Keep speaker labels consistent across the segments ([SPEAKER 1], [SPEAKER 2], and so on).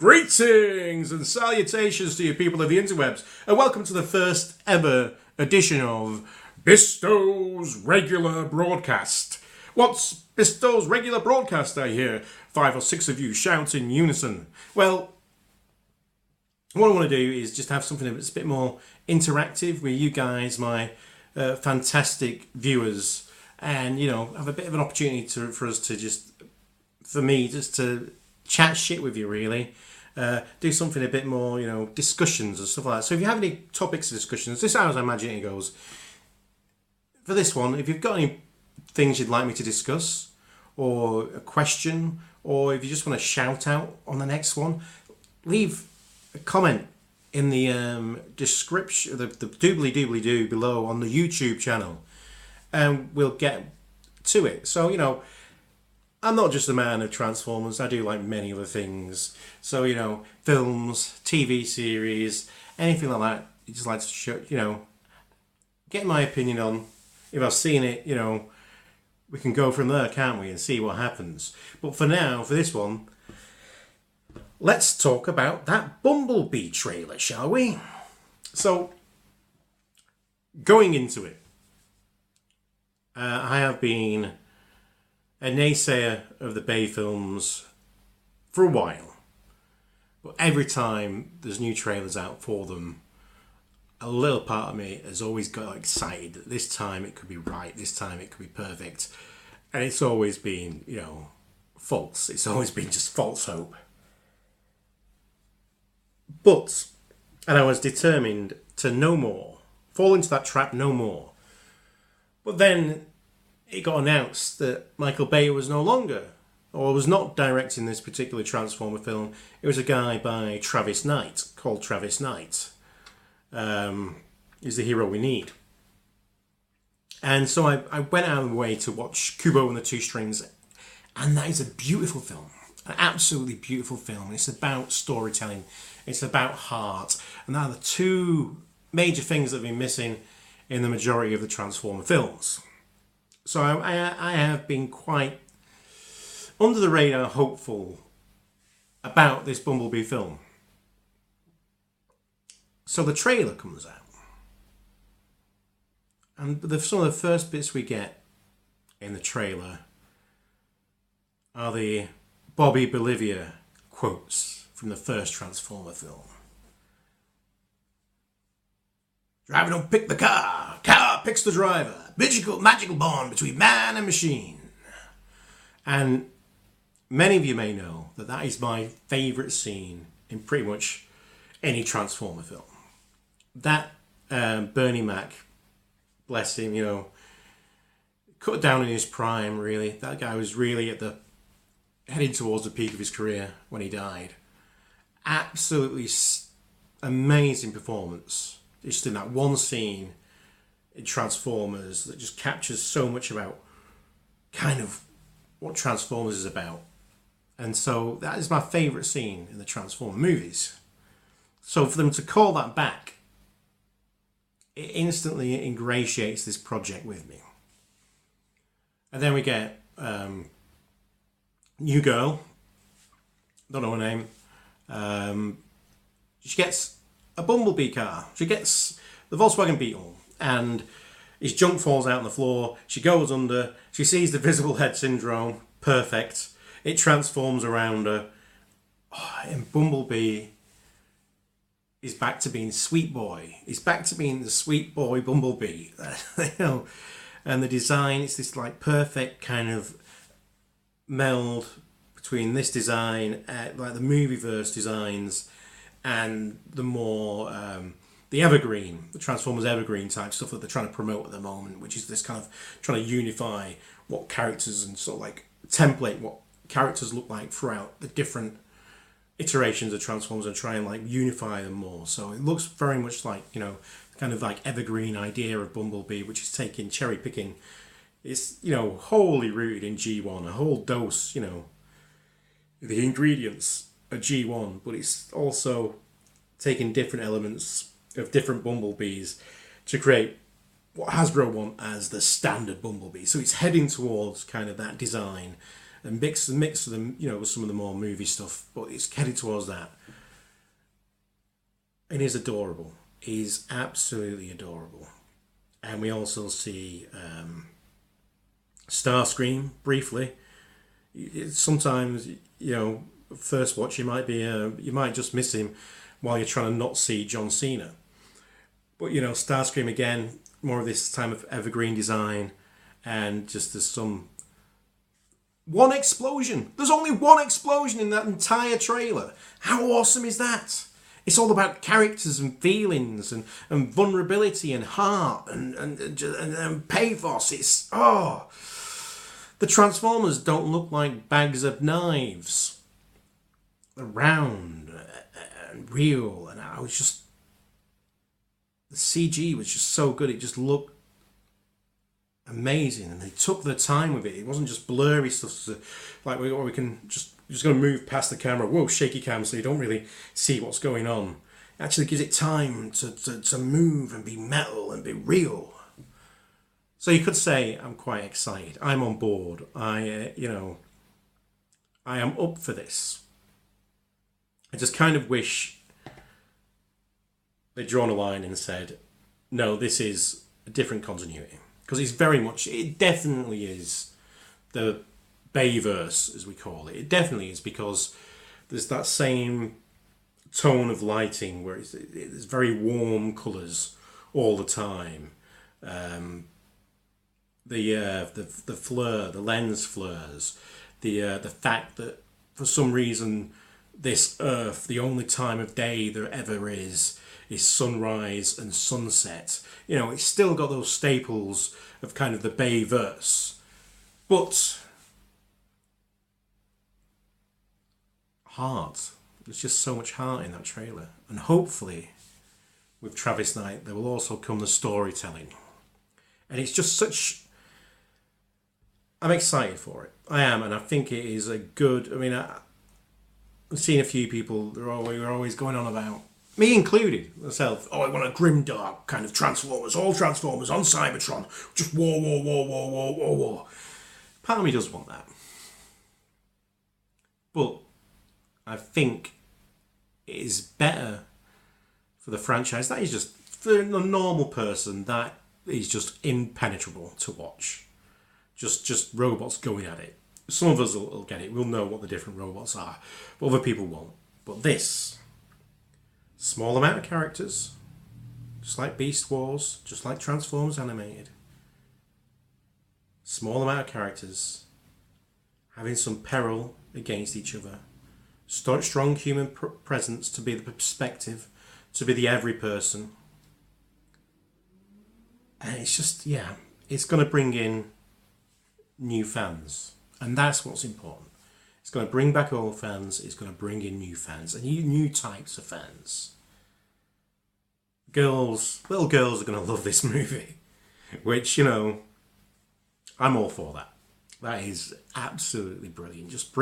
[SPEAKER 1] Greetings and salutations to you people of the interwebs, and welcome to the first ever edition of Bisto's Regular Broadcast. What's Bisto's Regular Broadcast, I hear? 5 or 6 of you shout in unison. Well, what I want to do is just have something that's a bit more interactive with you guys, my fantastic viewers, and, have a bit of an opportunity for us to just to chat shit with you, really. Do something a bit more, discussions and stuff like that. So if you have any topics of discussions, this is how I imagine it goes. For this one, if you've got any things you'd like me to discuss, or a question, or if you just want to shout out on the next one, leave a comment in the description, the doobly-doobly-doo below on the YouTube channel, and we'll get to it. So, I'm not just a man of Transformers. I do like many other things. So, films, TV series, anything like that. You just like to show, get my opinion on. If I've seen it, we can go from there, can't we, and see what happens. But for now, for this one, let's talk about that Bumblebee trailer, shall we? So, going into it, I have been a naysayer of the Bay films for a while. But every time there's new trailers out for them, a little part of me has always got excited that this time it could be right, this time it could be perfect. And it's always been, false. It's always been just false hope. And I was determined to no more, fall into that trap no more. But then it got announced that Michael Bay was no longer, or was not directing this particular Transformer film. It was a guy by Travis Knight, called Travis Knight. He's the hero we need. And so I went out of the way to watch Kubo and the Two Strings, and that is a beautiful film. An absolutely beautiful film. It's about storytelling. It's about heart. And that are the two major things that have been missing in the majority of the Transformer films. So I have been quite under the radar hopeful about this Bumblebee film. So the trailer comes out. And some of the first bits we get in the trailer are the Bobby Bolivia quotes from the first Transformer film. Driver don't pick the car picks the driver. Magical bond between man and machine. And many of you may know that is my favourite scene in pretty much any Transformer film. That Bernie Mac, bless him, cut down in his prime, really. That guy was really heading towards the peak of his career when he died. Absolutely amazing performance. Just in that one scene in Transformers that just captures so much about kind of what Transformers is about. And so that is my favourite scene in the Transformer movies. So for them to call that back, it instantly ingratiates this project with me. And then we get new girl, don't know her name. She gets a Bumblebee car. She gets the Volkswagen Beetle, and his junk falls out on the floor. She goes under. She sees the visible head syndrome. Perfect. It transforms around her. And Bumblebee is back to being sweet boy. He's back to being the sweet boy Bumblebee. And the design, it's this perfect kind of meld between this design, like the movieverse designs, and the more the Transformers evergreen type stuff that they're trying to promote at the moment, which is this kind of trying to unify what characters and sort of template what characters look like throughout the different iterations of Transformers and try and unify them more. So it looks very much kind of evergreen idea of Bumblebee, which is cherry picking. It's, wholly rooted in G1, a whole dose, the ingredients are G1, but it's also taking different elements of different Bumblebees to create what Hasbro want as the standard Bumblebee. So it's heading towards kind of that design and mix them, with some of the more movie stuff, but it's headed towards that. And he's adorable. He's absolutely adorable. And we also see Starscream briefly. Sometimes, first watch you might just miss him while you're trying to not see John Cena. But Starscream again, more of this time of evergreen design, and just there's one explosion. There's only one explosion in that entire trailer. How awesome is that? It's all about characters and feelings and vulnerability and heart and pathos. The Transformers don't look like bags of knives. They're round and real, and the CG was just so good. It just looked amazing, and they took their time with it. It wasn't just blurry stuff like we can just going to move past the camera. Whoa, shaky cam, so you don't really see what's going on. It actually gives it time to move and be metal and be real. So you could say I'm quite excited. I'm on board. I am up for this. I just kind of wish they'd drawn a line and said, no, this is a different continuity. Because it definitely is the Bayverse, as we call it. It definitely is, because there's that same tone of lighting where it's very warm colours all the time. The flare, the lens flares, the fact that for some reason this Earth, the only time of day there ever is sunrise and sunset. It's still got those staples of kind of the Bayverse, but heart. There's just so much heart in that trailer, and hopefully, with Travis Knight, there will also come the storytelling, and it's just such. I'm excited for it. I am, and I think it is a good. I mean, I've seen a few people. They're always going on about, me included, myself. Oh, I want a grimdark kind of Transformers, all Transformers on Cybertron, just war. Part of me does want that, but I think it is better for the franchise. That is just, for a normal person, that is just impenetrable to watch. Just robots going at it. Some of us will get it. We'll know what the different robots are, but other people won't. But this, small amount of characters, just like Beast Wars, just like Transformers Animated. Small amount of characters, having some peril against each other. Strong human presence to be the perspective, to be the every person. And it's just, it's going to bring in new fans. And that's what's important. It's going to bring back old fans. It's going to bring in new fans and new types of fans. Little girls are going to love this movie, which, I'm all for that. That is absolutely brilliant. Just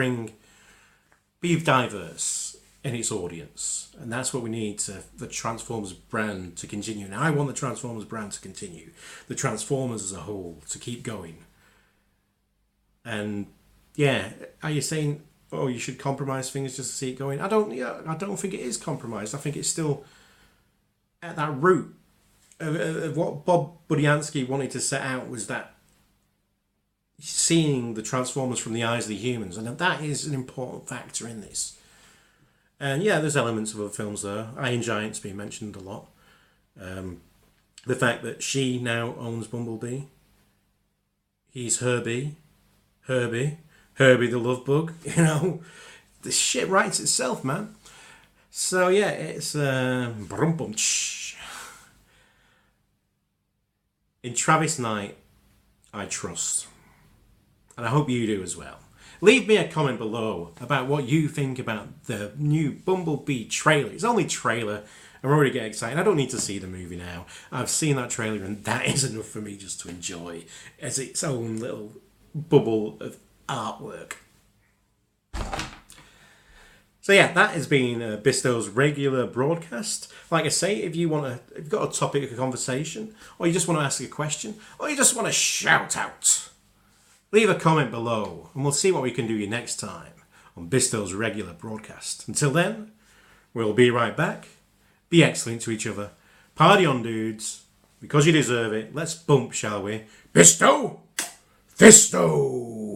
[SPEAKER 1] be diverse in its audience. And that's what we need to the Transformers brand to continue. Now, I want the Transformers brand to continue. The Transformers as a whole to keep going. And are you saying, you should compromise things just to see it going? I don't think it is compromised. I think it's still at that root of what Bob Budiansky wanted to set out, was that seeing the Transformers from the eyes of the humans, and that is an important factor in this. And there's elements of other films there. Iron Giant's been mentioned a lot. The fact that she now owns Bumblebee. He's Herbie the Love Bug. The shit writes itself, man. So it's in Travis Knight, I trust. And I hope you do as well. Leave me a comment below about what you think about the new Bumblebee trailer. It's only trailer. I'm already getting excited. I don't need to see the movie now. I've seen that trailer, and that is enough for me just to enjoy as its own little bubble of artwork. So that has been Bisto's regular broadcast. Like I say, if you've got a topic of conversation, or you just want to ask a question, or you just want to shout out, leave a comment below and we'll see what we can do you next time on Bisto's regular broadcast. Until then, we'll be right back. Be excellent to each other. Party on, dudes. Because you deserve it. Let's bump, shall we? Bisto! Fisto!